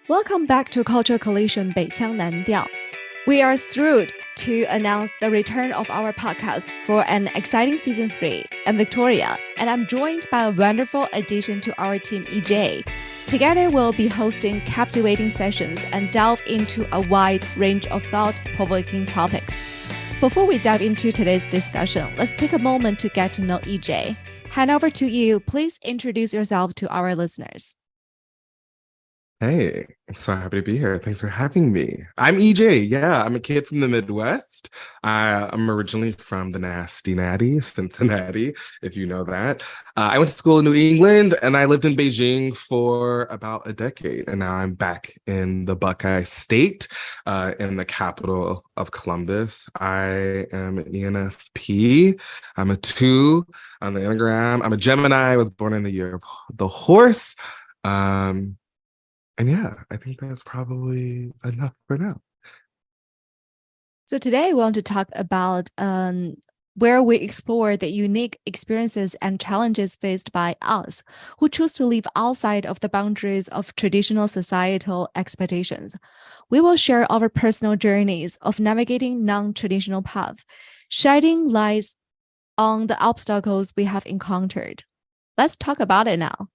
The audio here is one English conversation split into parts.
Welcome back to Culture Collision 北腔南调. We are thrilled to announce the return of our podcast for an exciting season 3. I'm Victoria, and I'm joined by a wonderful addition to our team, EJ. Together, we'll be hosting captivating sessions and delve into a wide range of thought-provoking topics. Before we dive into today's discussion, let's take a moment to get to know EJ. Hand over to you. Please introduce yourself to our listeners. Hey, I'm so happy to be here. Thanks for having me. I'm EJ. Yeah, I'm a kid from the Midwest. I'm originally from the nasty natty, Cincinnati, if you know that. I went to school in New England and I lived in Beijing for about a decade. And now I'm back in the Buckeye State, in the capital of Columbus. I am an ENFP. I'm a 2 on the Enneagram. I'm a Gemini. I was born in the year of the horse. And yeah, I think that's probably enough for now. So today we want to talk about where we explore the unique experiences and challenges faced by us who choose to live outside of the boundaries of traditional societal expectations. We will share our personal journeys of navigating non-traditional paths, shedding light on the obstacles we have encountered. Let's talk about it now.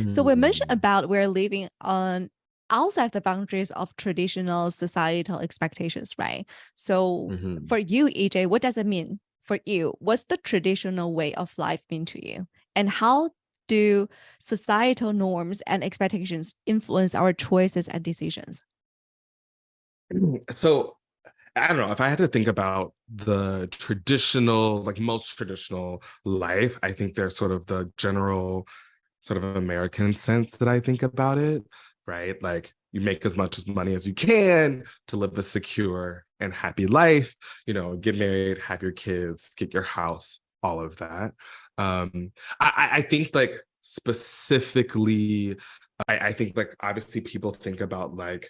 So we mentioned about we're living on outside the boundaries of traditional societal expectations, right? So for you, EJ, what does it mean for you? What's the traditional way of life mean to you? And how do societal norms and expectations influence our choices and decisions? So I don't know, if I had to think about the traditional, like most traditional life, I think there's sort of the general sort of American sense that I think about it, right? Like you make as much money as you can to live a secure and happy life, get married, have your kids, get your house, all of that. I think like specifically, I think like obviously people think about like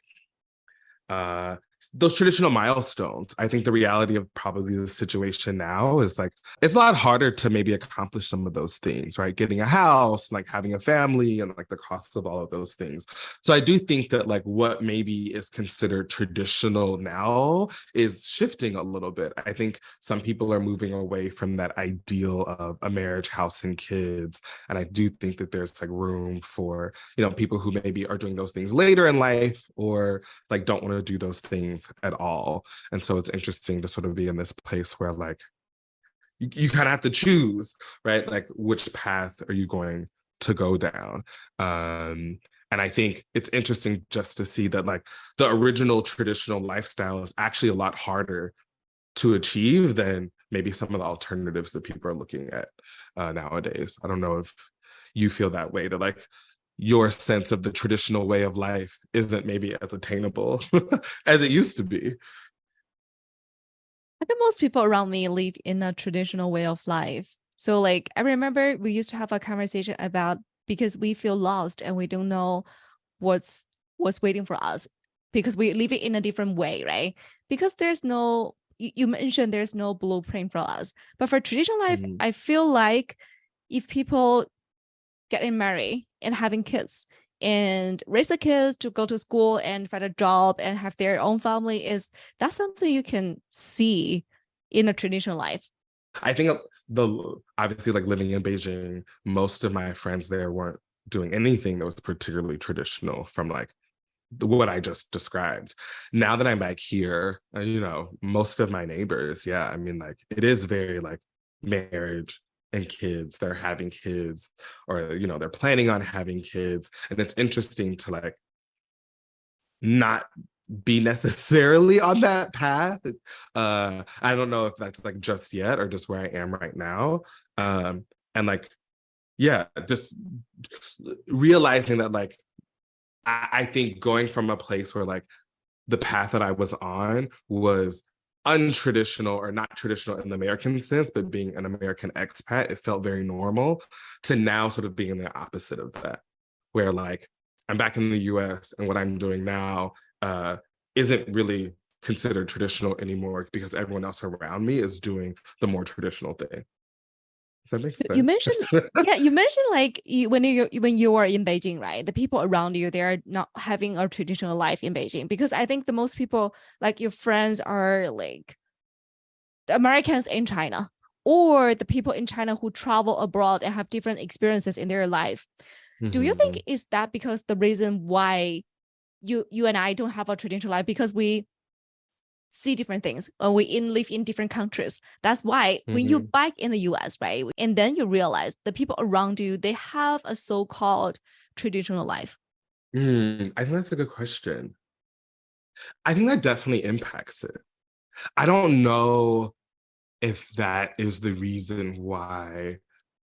those traditional milestones. I think the reality of probably the situation now is like it's a lot harder to maybe accomplish some of those things, right? Getting a house, like having a family, and like the costs of all of those things. So I do think that like what maybe is considered traditional now is shifting a little bit. I think some people are moving away from that ideal of a marriage, house, and kids. And I do think that there's like room for, people who maybe are doing those things later in life or like don't want to do those things at all. And so it's interesting to sort of be in this place where like you kind of have to choose, right? Like which path are you going to go down? And I think it's interesting just to see that like the original traditional lifestyle is actually a lot harder to achieve than maybe some of the alternatives that people are looking at nowadays. I don't know if you feel that way, that like your sense of the traditional way of life isn't maybe as attainable as it used to be. I think most people around me live in a traditional way of life. So like I remember we used to have a conversation about because we feel lost and we don't know what's waiting for us because we live it in a different way, right? Because there's no, you mentioned there's no blueprint for us. But for traditional life, I feel like if people getting married and having kids and raise the kids to go to school and find a job and have their own family, that's something you can see in a traditional life. I think obviously like living in Beijing, most of my friends there weren't doing anything that was particularly traditional from like what I just described. Now that I'm back here, most of my neighbors, yeah, I mean like it is very like marriage and kids, they're having kids or they're planning on having kids, and it's interesting to like not be necessarily on that path. I don't know if that's like just yet or just where I am right now. And like yeah, just realizing that like I think going from a place where like the path that I was on was untraditional or not traditional in the American sense, but being an American expat, it felt very normal, to now sort of being the opposite of that, where like I'm back in the US and what I'm doing now isn't really considered traditional anymore because everyone else around me is doing the more traditional thing. Does that make You sense? mentioned, yeah, you mentioned like when you were in Beijing, right? The people around you, they are not having a traditional life in Beijing because I think the most people, like your friends, are like the Americans in China or the people in China who travel abroad and have different experiences in their life. Do you think Mhm. is that because the reason why you and I don't have a traditional life because we see different things and live in different countries. That's why when you Mhm. back in the US, right? And then you realize the people around you, they have a so-called traditional life. I think that's a good question. I think that definitely impacts it. I don't know if that is the reason why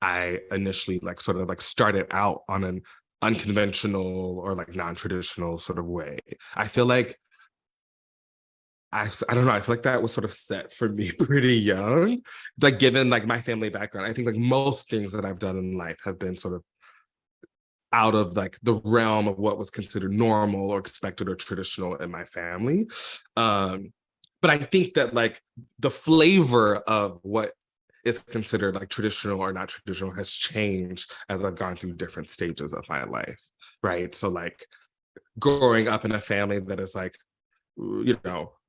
I initially like sort of like started out on an unconventional or like non-traditional sort of way. I feel like I don't know. I feel like that was sort of set for me pretty young. Like given like my family background, I think like most things that I've done in life have been sort of out of like the realm of what was considered normal or expected or traditional in my family. Um, but I think that like the flavor of what is considered like traditional or not traditional has changed as I've gone through different stages of my life. Right. So like growing up in a family that is like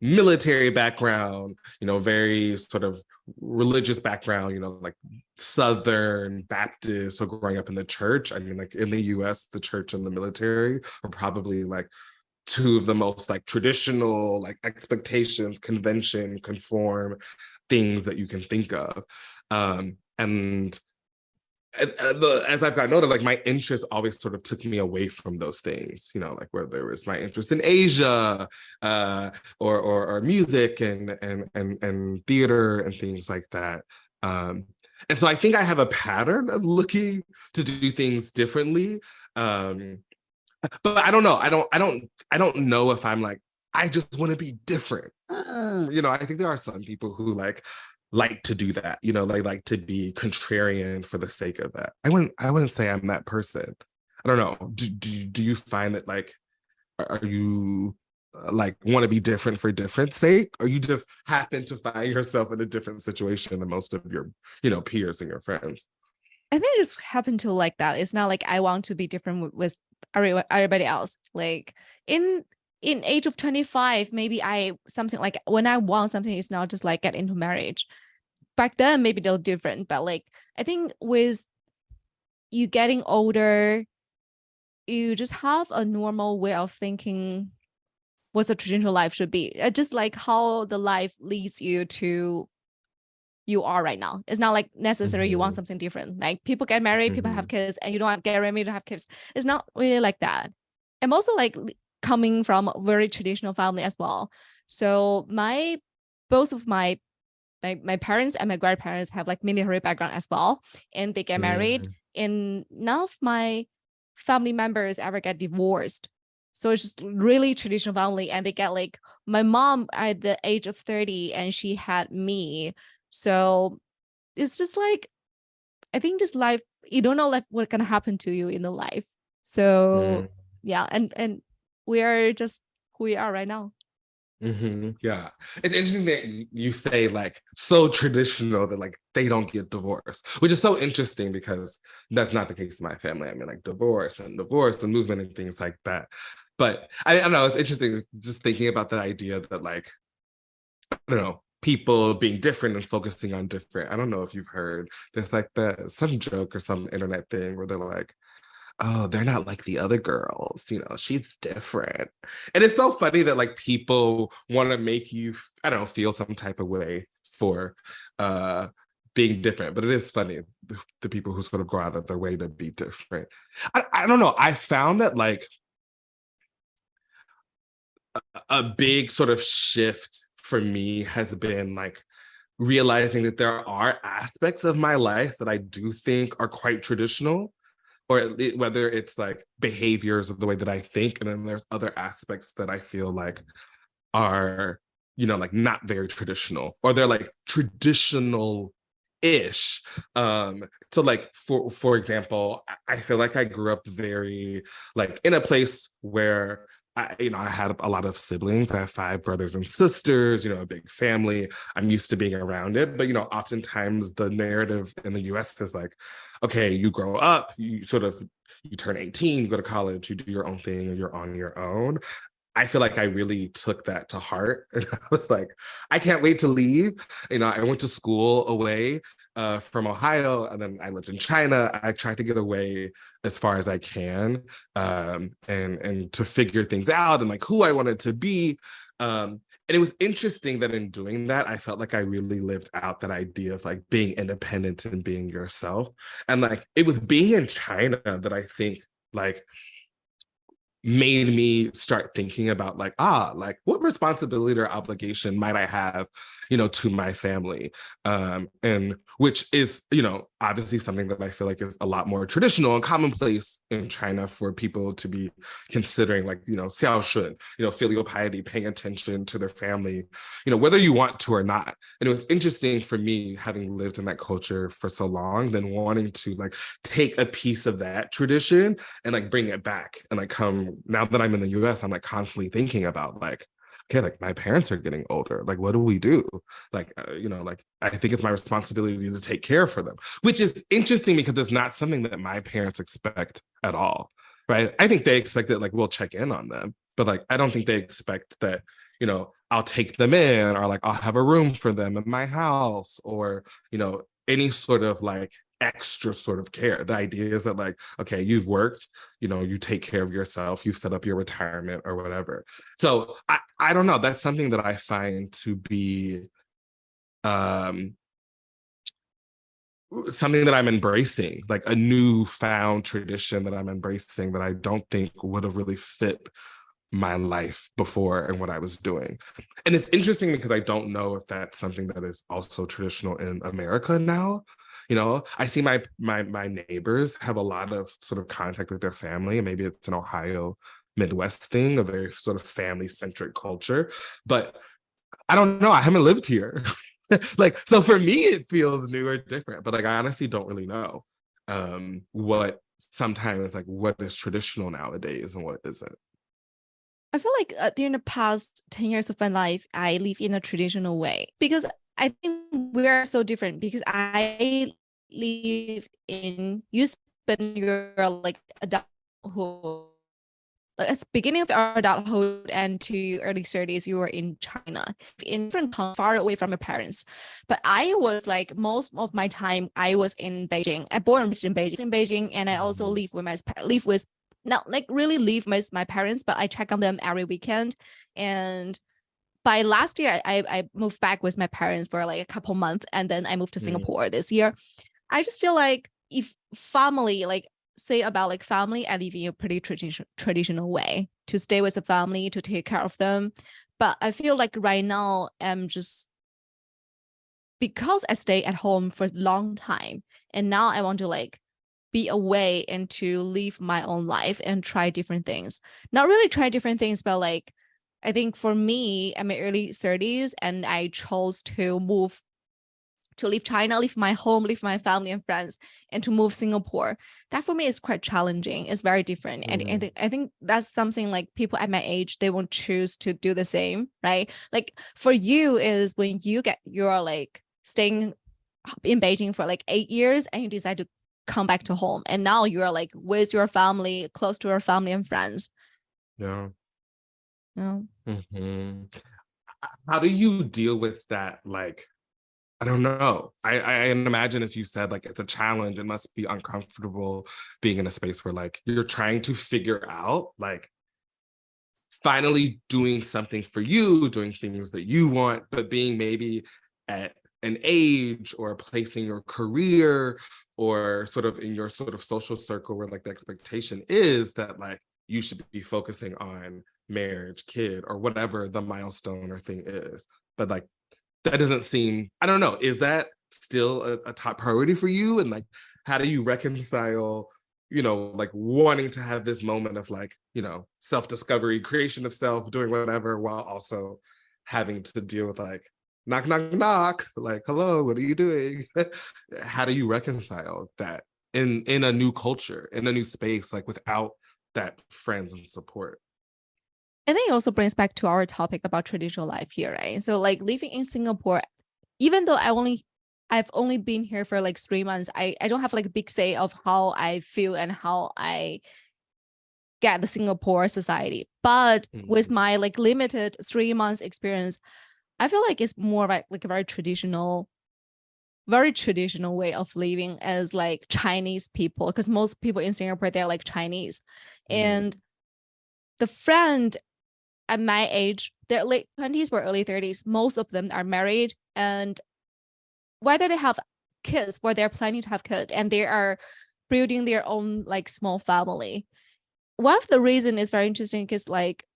military background, very sort of religious background, like Southern Baptist. So growing up in the church, I mean, like in the US, the church and the military are probably like two of the most like traditional, like expectations, convention, conform things that you can think of. And as I've gotten older, like my interest always sort of took me away from those things, like where there was my interest in Asia, or music and theater and things like that. Um, and so I think I have a pattern of looking to do things differently. But I don't know. I don't know if I'm like, I just want to be different. I think there are some people who like to do that, like to be contrarian for the sake of that. I wouldn't say I'm that person. I don't know. Do you find that like are you like want to be different for different sake, or you just happen to find yourself in a different situation than most of your peers and your friends? I think it just happened to like that. It's not like I want to be different with everybody else. Like in age of 25, maybe I something like when I want something, it's not just like get into marriage. Back then, maybe they're different, but like I think with you getting older, you just have a normal way of thinking what a traditional life should be. Just like how the life leads you to you are right now. It's not like necessary you want Mm-hmm. something different. Like people get married, people have Mm-hmm. kids, and you don't get married, you don't have kids. It's not really like that. I'm also like coming from a very traditional family as well. So both of my parents and my grandparents have like military background as well, and they get married. Mm-hmm. And none of my family members ever get divorced. So it's just really traditional family, and they get like my mom at the age of 30, and she had me. So it's just like I think this life you don't know like what's gonna happen to you in the life. So yeah, and we are just who we are right now. Yeah. It's interesting that you say like so traditional that like they don't get divorced, which is so interesting because that's not the case in my family. I mean, like divorce and movement and things like that. But I don't know, it's interesting just thinking about the idea that like, I don't know, people being different and focusing on different. I don't know if you've heard, there's like some joke or some internet thing where they're like, oh, they're not like the other girls, she's different. And it's so funny that like people want to make you, I don't know, feel some type of way for uh being different. But it is funny, the people who sort of go out of their way to be different. I don't know. I found that like a big sort of shift for me has been like realizing that there are aspects of my life that I do think are quite traditional, or whether it's like behaviors of the way that I think, and then there's other aspects that I feel like are, like not very traditional, or they're like traditional ish. So like for example, I feel like I grew up very like in a place where I had a lot of siblings. I have 5 brothers and sisters, a big family. I'm used to being around it. But, oftentimes the narrative in the US is like, okay, you grow up, you turn 18, you go to college, you do your own thing, and you're on your own. I feel like I really took that to heart. And I was like, I can't wait to leave. I went to school away from Ohio, and then I lived in China. I tried to get away as far as I can, and to figure things out and like who I wanted to be. And it was interesting that in doing that, I felt like I really lived out that idea of like being independent and being yourself. And like it was being in China that I think like made me start thinking about like what responsibility or obligation might I have to my family, and which is obviously something that I feel like is a lot more traditional and commonplace in China for people to be considering, like xiaoshun, filial piety, paying attention to their family, whether you want to or not. And it was interesting for me, having lived in that culture for so long, then wanting to like take a piece of that tradition and like bring it back. And like come now that I'm in the US, I'm like constantly thinking about like, okay, like my parents are getting older, like what do we do? Like like I think it's my responsibility to take care for them, which is interesting because it's not something that my parents expect at all, right? I think they expect that like we'll check in on them, but like I don't think they expect that I'll take them in, or like I'll have a room for them in my house, or any sort of like extra sort of care. The idea is that like, okay, you've worked, you take care of yourself, you've set up your retirement or whatever. So I don't know, that's something that I find to be um something that I'm embracing, like a newfound tradition that I'm embracing that I don't think would have really fit my life before and what I was doing. And it's interesting because I don't know if that's something that is also traditional in America now. I see my neighbors have a lot of sort of contact with their family, and maybe it's an Ohio Midwest thing, a very sort of family centric culture. But I don't know. I haven't lived here. Like, so for me, it feels new or different, but like, I honestly don't really know what sometimes like what is traditional nowadays and what isn't. I feel like during the past 10 years of my life, I live in a traditional way because I think we are so different because I live in, you spend your like adulthood, like it's beginning of our adulthood and to early 30s, you were in China, in different far away from your parents. But I was like most of my time, I was in Beijing. I born and raised in Beijing, and I also Mhm. live with not like really live with my parents, but I check on them every weekend. And by last year, I moved back with my parents for like a couple months, and then I moved to Mhm. Singapore this year. I just feel like if family, like say about like family, I live in a pretty traditional way to stay with the family, to take care of them. But I feel like right now I'm just, because I stay at home for a long time, and now I want to like be away and to live my own life and try different things. Not really try different things, but like I think for me, I'm in early 30s and I chose to move, to leave China, leave my home, leave my family and friends, and to move Singapore. That for me is quite challenging. It's very different. And I think that's something like people at my age, they won't choose to do the same, right? Like for you is when you're like staying in Beijing for like 8 years and you decide to come back to home. And now you're like with your family, close to your family and friends. Yeah. No. Mhm. How do you deal with that? Like, I don't know. I imagine, as you said, like it's a challenge. It must be uncomfortable being in a space where like you're trying to figure out like finally doing something for you, doing things that you want, but being maybe at an age or a place in your career or sort of in your sort of social circle where like the expectation is that like you should be focusing on marriage, kid, or whatever the milestone or thing is. But like that doesn't seem, I don't know, is that still a top priority for you? And like, how do you reconcile, like wanting to have this moment of like, self-discovery, creation of self, doing whatever, while also having to deal with like, knock, knock, knock, like, hello, what are you doing? How do you reconcile that in a new culture, in a new space, like without that friends and support? I think it also brings back to our topic about traditional life here, right? So like living in Singapore, even though I've only been here for like 3 months, I don't have like a big say of how I feel and how I get the Singapore society. But with Mm, my like limited 3 months experience, I feel like it's more like a very traditional way of living as like Chinese people, because most people in Singapore, they're like Chinese. mm, And the friend at my age, they're late 20s or early 30s. Most of them are married, and whether they have kids or they're planning to have kids, and they are building their own like small family. One of the reason is very interesting because like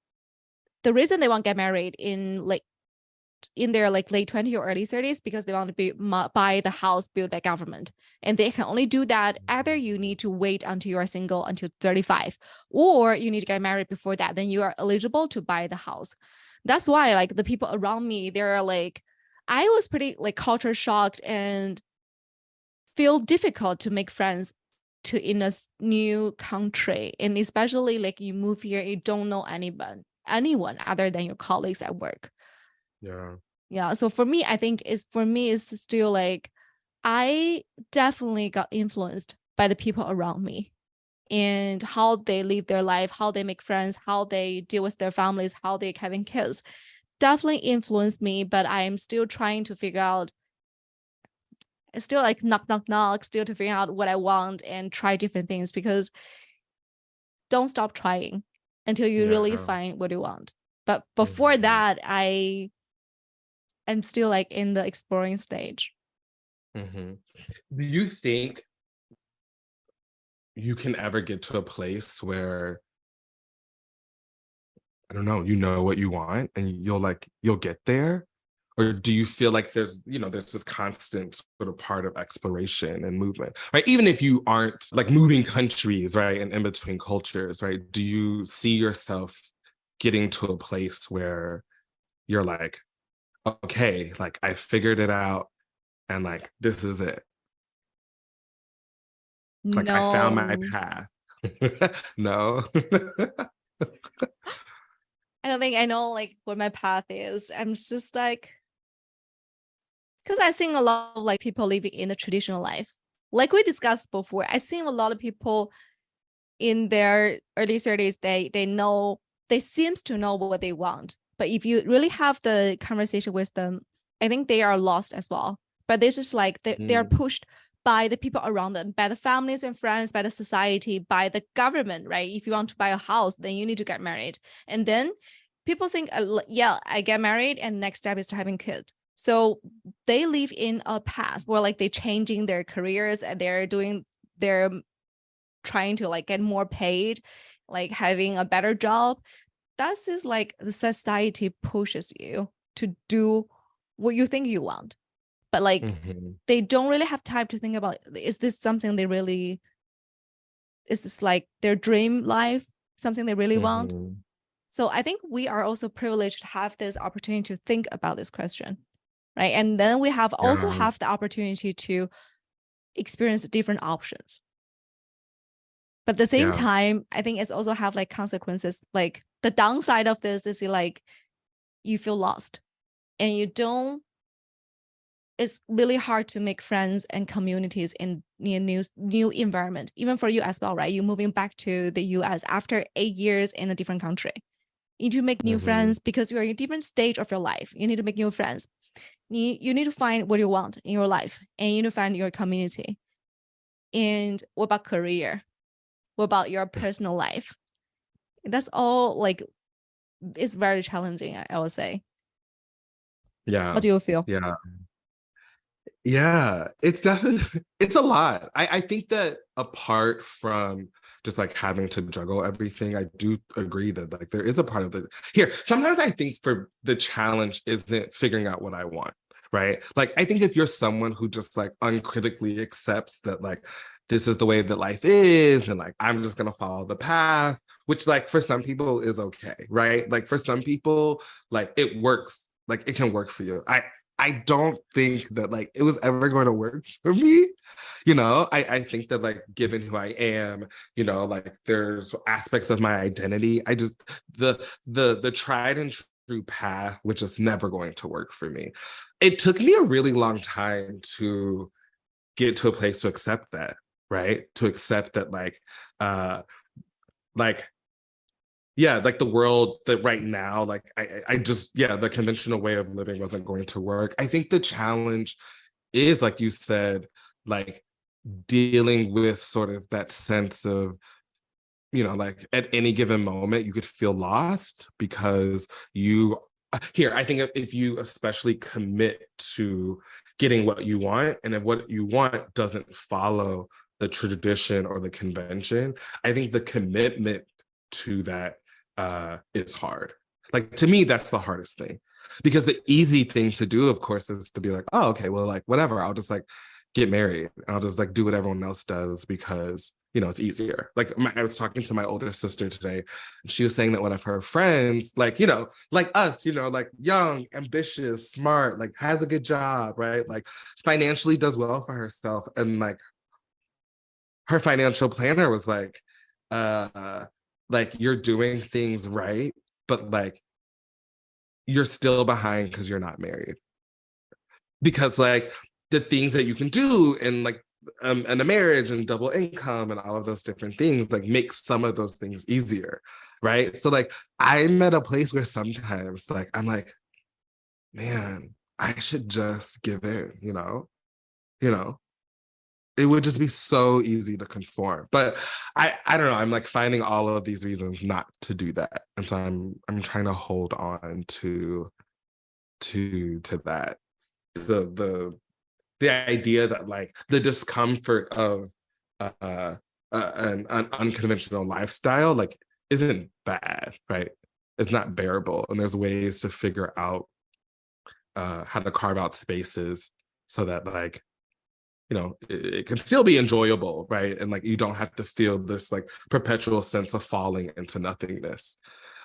the reason they want to get married in their like late 20s or early 30s because they want to buy the house built by government, and they can only do that either you need to wait until you are single until 35, or you need to get married before that, then you are eligible to buy the house. That's why like the people around me, they're like, I was pretty like culture shocked and feel difficult to make friends to in a new country, and especially like you move here, you don't know anyone other than your colleagues at work. yeah. Yeah, so for me, I think it's still like I definitely got influenced by the people around me and how they live their life, how they make friends, how they deal with their families, how they having kids. Definitely influenced me, but I'm still trying to figure out, still like knock knock knock, still to figure out what I want and try different things, because don't stop trying until you really Yeah. find what you want. But before Hmm. that, I'm still like in the exploring stage. Hmm. Do you think you can ever get to a place where, I don't know, you know what you want and you'll get there? Or do you feel like there's this constant sort of part of exploration and movement, right? Even if you aren't like moving countries, right, and in between cultures, right? Do you see yourself getting to a place where you're like, okay, like I figured it out and like this is it. Like I found my No, path. No. I don't think I know like what my path is. I'm just like, because I've seen a lot of like people living in the traditional life. Like we discussed before, I've seen a lot of people in their early 30s, they know, they seems to know what they want. But if you really have the conversation with them, I think they are lost as well. But this is like they are Mm, pushed by the people around them, by the families and friends, by the society, by the government, right? If you want to buy a house, then you need to get married. And then people think, yeah, I get married and next step is to having kids. So they live in a past where like they changing their careers and they're doing their trying to like get more paid, like having a better job. That's just like the society pushes you to do what you think you want. But like mhm, they don't really have time to think about, is this something they really, is this like their dream life, something they really want? mhm. So I think we are also privileged to have this opportunity to think about this question, right? And then we have also Yeah, have the opportunity to experience different options. But at the same yeah, time, I think it's also have like consequences. Like the downside of this is like you feel lost and you don't, it's really hard to make friends and communities in a new environment, even for you as well, right? You're moving back to the US after 8 years in a different country. You need to make new mhm, friends because you're in a different stage of your life. You need to make new friends. You need to find what you want in your life, and you need to find your community. And what about career? What about your personal life? That's all like, it's very challenging, I would say. How yeah, do you feel? yeah. Yeah, it's definitely it's a lot. I think that apart from just like having to juggle everything, I do agree that like there is a part of the here. Sometimes I think for the challenge isn't figuring out what I want, right? Like I think if you're someone who just like uncritically accepts that like this is the way that life is and like I'm just gonna follow the path, which like for some people is okay, right? Like for some people, like it works, like it can work for you. I don't think that like it was ever going to work for me. I think that like given who I am, like there's aspects of my identity. I just the tried and true path, which is never going to work for me. It took me a really long time to get to a place to accept that, right? To accept that like yeah, like the world that right now, like I just, yeah, the conventional way of living wasn't going to work. I think the challenge is, like you said, like dealing with sort of that sense of, like at any given moment, you could feel lost because here, I think if you especially commit to getting what you want, and if what you want doesn't follow the tradition or the convention, I think the commitment to that is hard. Like to me, that's the hardest thing. Because the easy thing to do, of course, is to be like, oh, okay, well, like whatever, I'll just like get married. I'll just like do what everyone else does because it's easier. Like I was talking to my older sister today, and she was saying that one of her friends, like, like us, like young, ambitious, smart, like has a good job, right? Like financially does well for herself. And like her financial planner was like you're doing things right, but like you're still behind because you're not married. Because like the things that you can do and like and a marriage and double income and all of those different things like make some of those things easier, right? So like I'm at a place where sometimes like I'm like, man, I should just give in, you know it would just be so easy to conform. But I don't know, I'm like finding all of these reasons not to do that, and so I'm trying to hold on to that, the idea that like the discomfort of an unconventional lifestyle like isn't bad, right? It's not bearable, and there's ways to figure out how to carve out spaces so that like it can still be enjoyable, right? And like you don't have to feel this like perpetual sense of falling into nothingness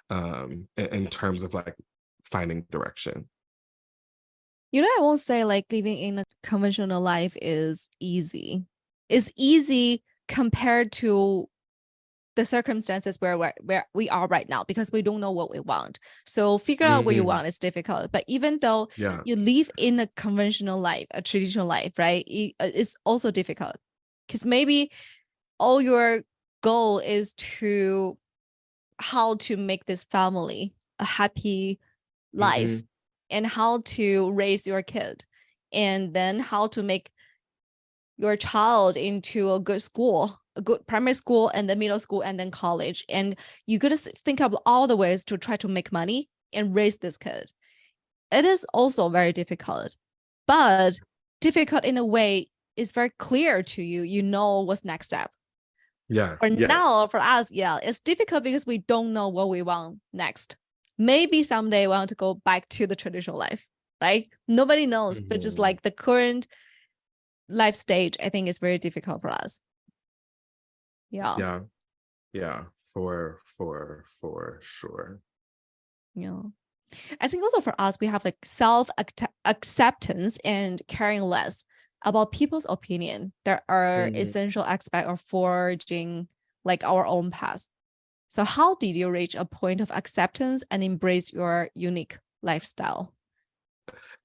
in terms of like finding direction. I won't say like living in a conventional life is easy. It's easy compared to the circumstances where we are right now because we don't know what we want. So figure out what you want is difficult. But even though Yeah. you live in a conventional life, a traditional life, right? It's also difficult because maybe all your goal is to how to make this family a happy life and how to raise your kid and then how to make your child into a good school, a good primary school and then middle school and then college. And you got to think of all the ways to try to make money and raise this kid. It is also very difficult, but difficult in a way is very clear to you. You know what's next step. Yeah. For Yes. now, for us, yeah, it's difficult because we don't know what we want next. Maybe someday we want to go back to the traditional life, right? Nobody knows, but just like the current life stage, I think is very difficult for us. Yeah. Yeah. Yeah. For sure. Yeah. I think also for us, we have like self acceptance and caring less about people's opinion. There are essential aspects of forging like our own path. So how did you reach a point of acceptance and embrace your unique lifestyle?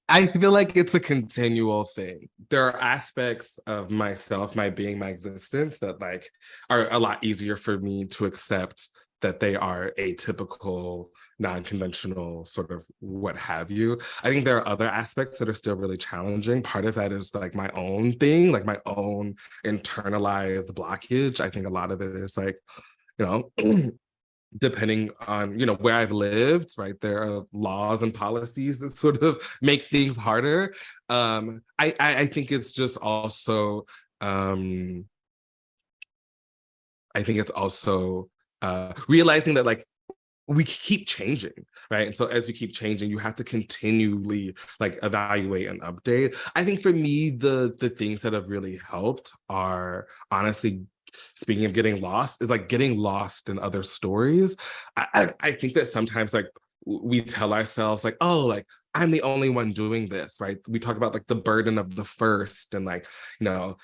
I feel like it's a continual thing. There are aspects of myself, my being, my existence that like are a lot easier for me to accept that they are atypical, non-conventional, sort of what have you. I think there are other aspects that are still really challenging. Part of that is like my own thing, like my own internalized blockage. I think a lot of it is like, you know, depending on where I've lived, right? There are laws and policies that sort of make things harder. I think it's just also I think it's also realizing that like we keep changing, right? And so as you keep changing, you have to continually like evaluate and update. I think for me, the things that have really helped are speaking of getting lost, is like getting lost in other stories. I think that sometimes like we tell ourselves like, oh, like I'm the only one doing this, right? We talk about like the burden of the first, and like,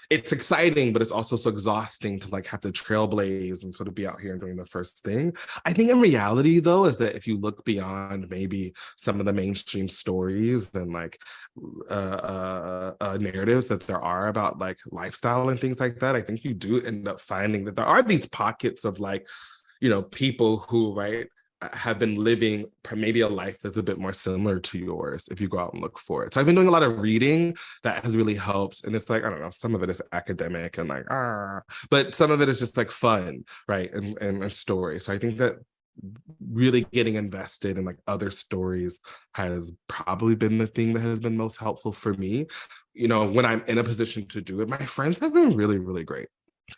it's exciting, but it's also so exhausting to like have to trailblaze and sort of be out here and doing the first thing. I think in reality, though, is that if you look beyond maybe some of the mainstream stories and like narratives that there are about like lifestyle and things like that, I think you do end up finding that there are these pockets of like, people who, right, have been living maybe a life that's a bit more similar to yours if you go out and look for it. So I've been doing a lot of reading that has really helped. And it's like, I don't know, some of it is academic and like, but some of it is just like fun, right? And stories. So I think that really getting invested in like other stories has probably been the thing that has been most helpful for me. When I'm in a position to do it, my friends have been really, really great.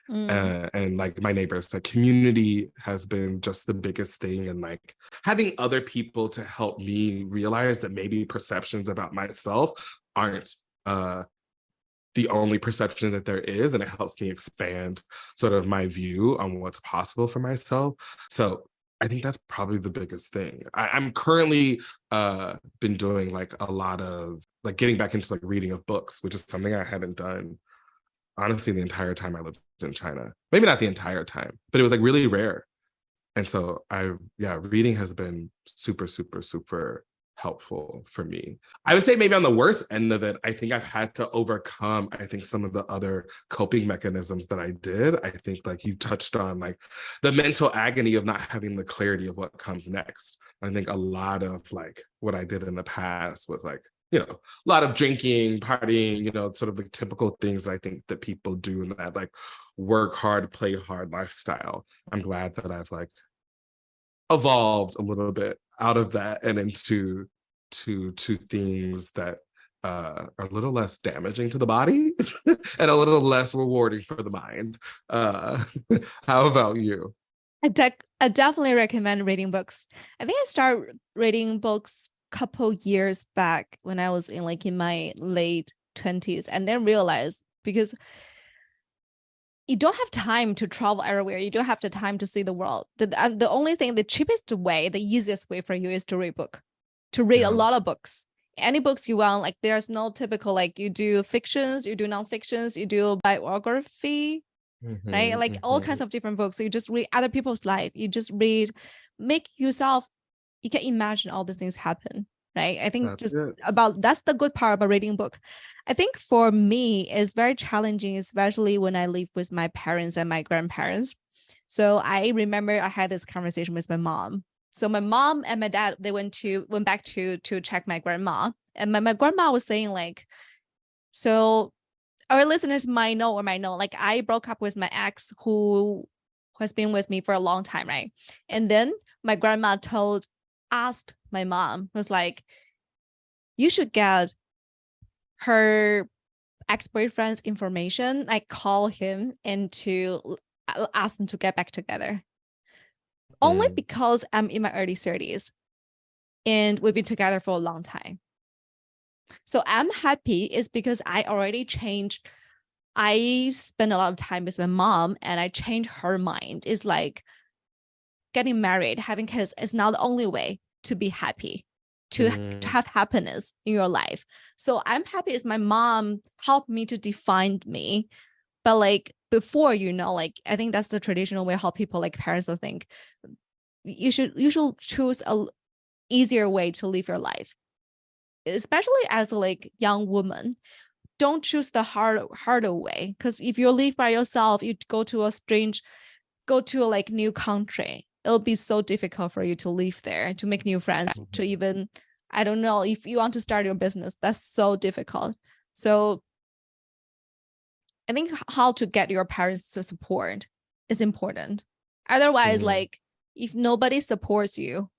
And like my neighbors, like community has been just the biggest thing, and like having other people to help me realize that maybe perceptions about myself aren't the only perception that there is, and it helps me expand sort of my view on what's possible for myself. So I think that's probably the biggest thing. I'm currently been doing like a lot of like getting back into like reading of books, which is something I hadn't done honestly the entire time I lived in China. Maybe not the entire time, but it was like really rare. And so reading has been super, super, super helpful for me. I would say maybe on the worst end of it, I think I've had to overcome, I think, some of the other coping mechanisms that I did. I think like you touched on like the mental agony of not having the clarity of what comes next. I think a lot of like what I did in the past was like, a lot of drinking, partying, sort of the typical things I think that people do in that like work hard, play hard lifestyle. I'm glad that I've like evolved a little bit out of that and into to things that are a little less damaging to the body and a little less rewarding for the mind. How about you? I definitely recommend reading books. I think I started reading books couple years back when I was in my late 20s, and then realized because you don't have time to travel everywhere, you don't have the time to see the world. The only thing, the cheapest way, the easiest way for you is to read a lot of books. Any books you want. Like there's no typical like you do fictions, you do non-fictions, you do biography, right? Like all kinds of different books. So you just read other people's life. You just read, make yourself, you can imagine all these things happen, right? I think that's the good part about reading a book. I think for me, it's very challenging, especially when I live with my parents and my grandparents. So I remember I had this conversation with my mom. So my mom and my dad, they went back to check my grandma. And my grandma was saying like, so our listeners might know or might know, like I broke up with my ex who has been with me for a long time, right? And then my grandma asked my mom, was like, you should get her ex-boyfriend's information, like call him and to ask them to get back together. Only because I'm in my early 30s and we've been together for a long time. So I'm happy is because I already changed. I spend a lot of time with my mom and I changed her mind. It's like getting married, having kids is not the only way to be happy, to have happiness in your life. So I'm happy is my mom helped me to define me. But like before, like I think that's the traditional way how people like parents will think. You should choose a easier way to live your life, especially as a like young woman. Don't choose the harder way, because if you live by yourself, you go to a like new country, it'll be so difficult for you to live there, to make new friends, to even, I don't know, if you want to start your business, that's so difficult. So I think how to get your parents to support is important. Otherwise, like if nobody supports you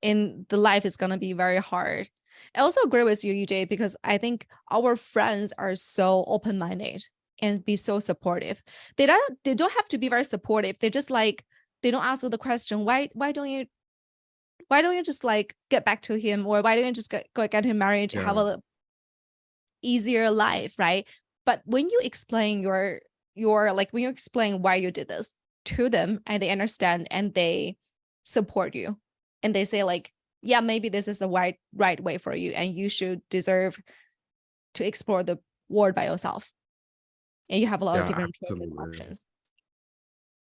in the life, is going to be very hard. I also agree with you, EJ, because I think our friends are so open-minded and be so supportive. They don't have to be very supportive. They just like, they don't ask the question, why don't you just like get back to him, or why don't you just get him married to have a easier life, right? But when you explain your like, when you explain why you did this to them and they understand and they support you and they say like, yeah, maybe this is the right way for you, and you should deserve to explore the world by yourself. And you have a lot of Yeah, different choices, absolutely. options.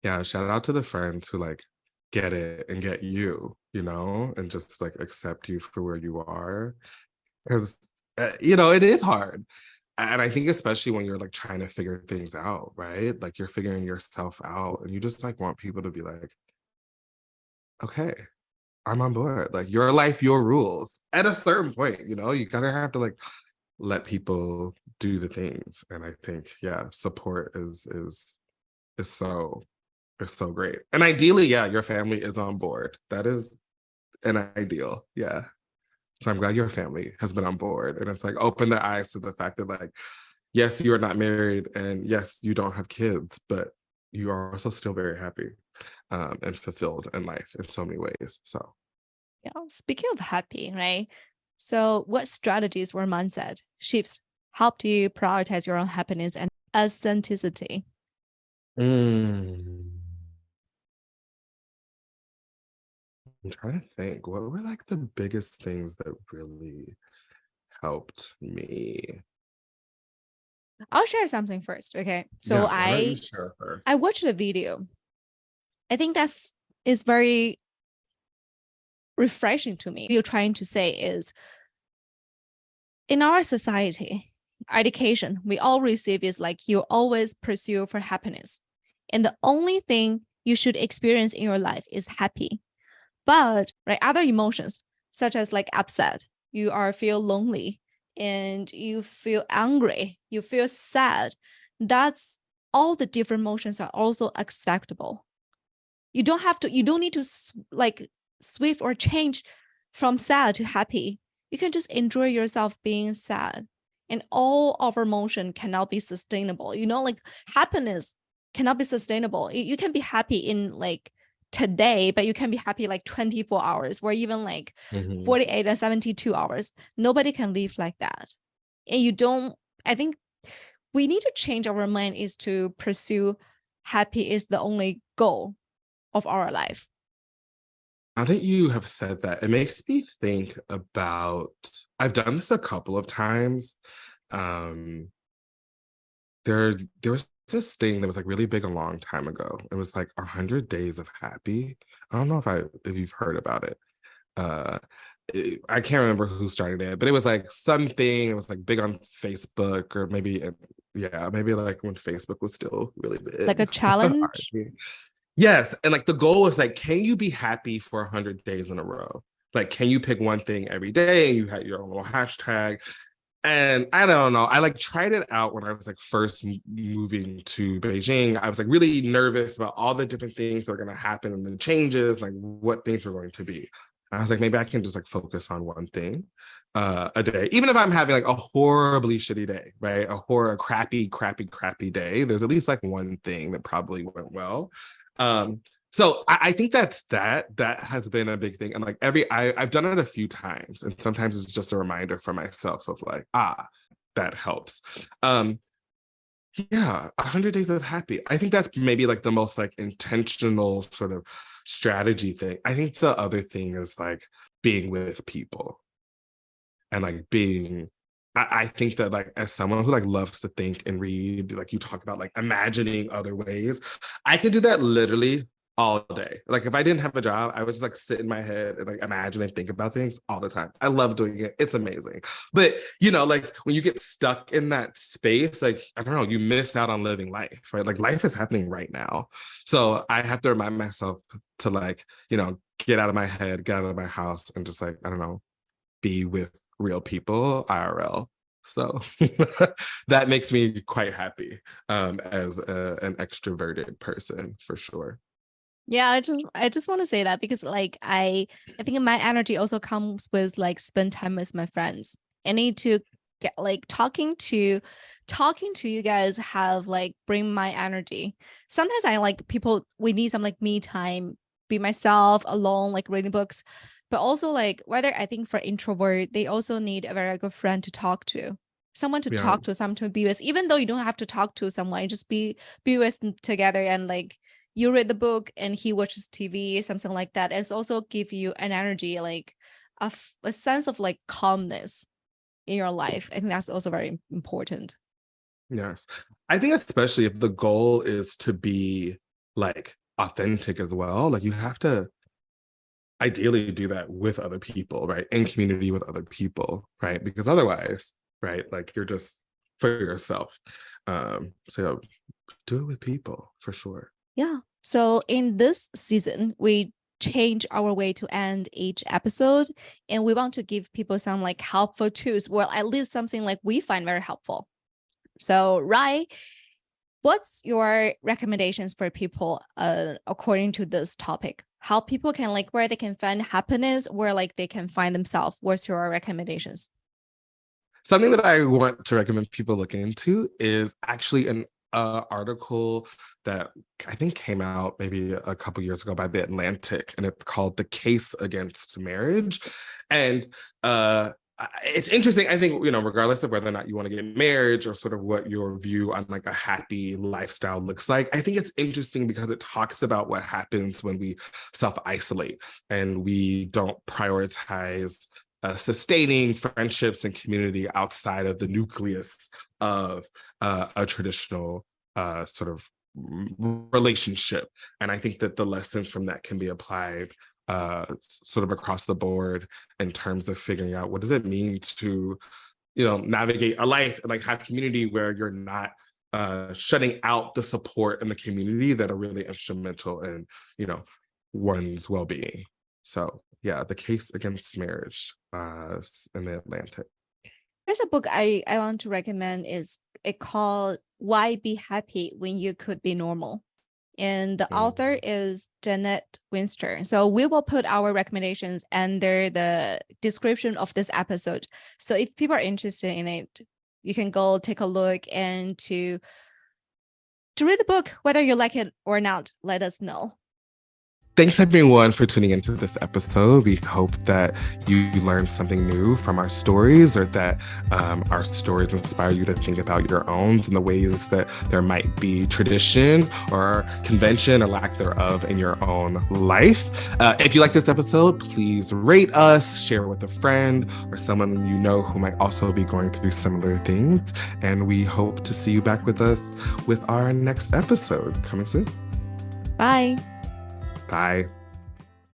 Yeah, shout out to the friends who like get it and get you, and just like accept you for where you are. Because, it is hard. And I think especially when you're like trying to figure things out, right? Like you're figuring yourself out and you just like want people to be like, okay, I'm on board. Like your life, your rules. At a certain point, you gotta have to like let people do the things. And I think, yeah, support is so great. And ideally, yeah, your family is on board. That is an ideal. Yeah. So I'm glad your family has been on board. And it's like open their eyes to the fact that like, yes, you are not married and yes, you don't have kids, but you are also still very happy and fulfilled in life in so many ways. So Yeah. Speaking of happy, right? So what strategies or mindset shifts helped you prioritize your own happiness and authenticity? mm, I'm trying to think, what were like the biggest things that really helped me? I'll share something first. Okay. So Yeah, why don't you I share I first? watched a video. I think that's is very refreshing to me. What you're trying to say is in our society, education we all receive is like you always pursue for happiness. And the only thing you should experience in your life is happy. But right, other emotions such as like upset, you are feel lonely and you feel angry, you feel sad. That's all the different emotions are also acceptable. You don't need to like swift or change from sad to happy. You can just enjoy yourself being sad. And all of our emotion cannot be sustainable. Like happiness cannot be sustainable. You can be happy in like today, but you can be happy like 24 hours or even like Mhm. 48 and 72 hours. Nobody can live like that. And you don't, I think we need to change our mind is to pursue happy is the only goal of our life. I think you have said that. It makes me think about, I've done this a couple of times. Um, there was this thing that was like really big a long time ago. It was like 100 days of happy. I don't know if you've heard about it. Uh I can't remember who started it, but it was like something, it was like big on Facebook or maybe yeah, maybe like when Facebook was still really Like a big. challenge. Yes, and like the goal is like, can you be happy for 100 days in a row? Like, can you pick one thing every day and you had your own little hashtag? And I don't know. I like tried it out when I was like first moving to Beijing. I was like really nervous about all the different things that are going to happen and the changes, like what things were going to be. And I was like, maybe I can just like focus on one thing a day, even if I'm having like a horribly shitty day, right? A crappy day. There's at least like one thing that probably went well. Um, so I think that has been a big thing. And like I've done it a few times. And sometimes it's just a reminder for myself of like, that helps. Um, yeah, 100 days of happy. I think that's maybe like the most like intentional sort of strategy thing. I think the other thing is like being with people and like being I think that like as someone who like loves to think and read, like you talk about like imagining other ways, I could do that literally all day. Like if I didn't have a job, I would just like sit in my head and like imagine and think about things all the time. I love doing it. It's amazing. But like when you get stuck in that space, like I don't know, you miss out on living life, right? Like life is happening right now. So I have to remind myself to like, get out of my head, get out of my house and just like, I don't know, be with real people IRL. So that makes me quite happy as an extroverted person for sure. Yeah, I just want to say that because like I think my energy also comes with like spend time with my friends. I need to get like talking to you guys have like bring my energy. Sometimes I like people we need some like me time, be myself alone, like reading books. But also like whether I think for introvert, they also need a very good friend to talk to. Someone to Yeah. talk to, someone to be with, even though you don't have to talk to someone, just be with them together and like you read the book and he watches TV, something like that. It's also give you an energy like a sense of like calmness in your life. I think that's also very important. Yes. I think especially if the goal is to be like authentic as well, like you have to ideally do that with other people, right? In community with other people, right? Because otherwise, right, like you're just for yourself. So do it with people for sure. Yeah. So in this season, we change our way to end each episode, and we want to give people some like helpful tools, or at least something like we find very helpful. So, Rai, what's your recommendations for people according to this topic? How people can like where they can find happiness, where like they can find themselves? What's your recommendations? Something that I want to recommend people look into is actually an article that I think came out maybe a couple years ago by The Atlantic, and it's called "The Case Against Marriage." And it's interesting. I think, regardless of whether or not you want to get married or sort of what your view on like a happy lifestyle looks like, I think it's interesting because it talks about what happens when we self-isolate and we don't prioritize sustaining friendships and community outside of the nucleus of a traditional sort of relationship. And I think that the lessons from that can be applied sort of across the board in terms of figuring out what does it mean to, navigate a life and like have community where you're not shutting out the support in the community that are really instrumental in, one's well-being. So yeah, The Case Against Marriage in The Atlantic. There's a book I want to recommend. It called Why Be Happy When You Could Be Normal. And the author is Janet Winster. So we will put our recommendations under the description of this episode. So if people are interested in it, you can go take a look and to read the book. Whether you like it or not, let us know. Thanks everyone for tuning into this episode. We hope that you learned something new from our stories, or that our stories inspire you to think about your own and the ways that there might be tradition or convention or lack thereof in your own life. If you like this episode, please rate us, share with a friend or someone you know who might also be going through similar things. And we hope to see you back with us with our next episode coming soon. Bye. Bye.